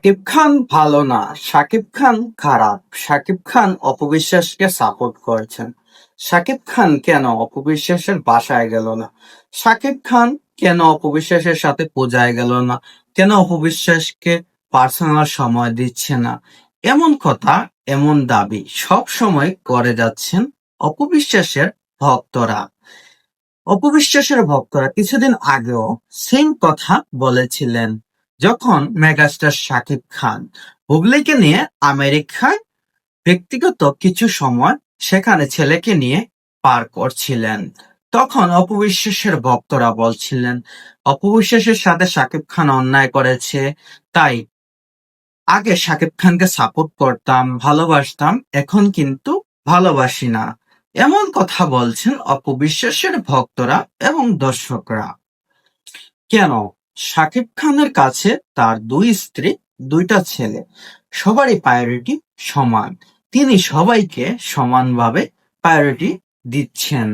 শাকিব খান ভালো না, শাকিব খান খারাপ, শাকিব খান অপবিশ্বাসকে সাপোর্ট করছেন। শাকিব খান কেন অপবিশ্বাসের বাসায় গেল না? শাকিব খান কেন অপবিশ্বাসের সাথে পূজায় গেল না? কেন অপবিশ্বাসকে পার্সোনাল সময় দিচ্ছে না? এমন কথা, এমন দাবি সব সময় করে যাচ্ছেন অপবিশ্বাসের ভক্তরা। অপবিশ্বাসের ভক্তরা কিছুদিন আগেও সেম কথা বলেছিলেন, যখন মেগাস্টার শাকিব খান বুবলিকে নিয়ে আমেরিকায় ব্যক্তিগত কিছু সময় সেখানে ছেলেকে নিয়ে পার করছিলেন। তখন অপবিশ্বাসের ভক্তরা বলছিলেন অপবিশ্বাসের সাথে শাকিব খান অন্যায় করেছে, তাই আগে শাকিব খানকে সাপোর্ট করতাম, ভালোবাসতাম, এখন কিন্তু ভালোবাসি না। এমন কথা বলছেন অপবিশ্বাসের ভক্তরা এবং দর্শকরা। কেন? শাকিব খানের কাছে তার দুই স্ত্রী, দুইটা ছেলে, সবারই প্রায়োরিটি সমান। তিনি সবাইকে সমানভাবে প্রায়োরিটি দিচ্ছেন।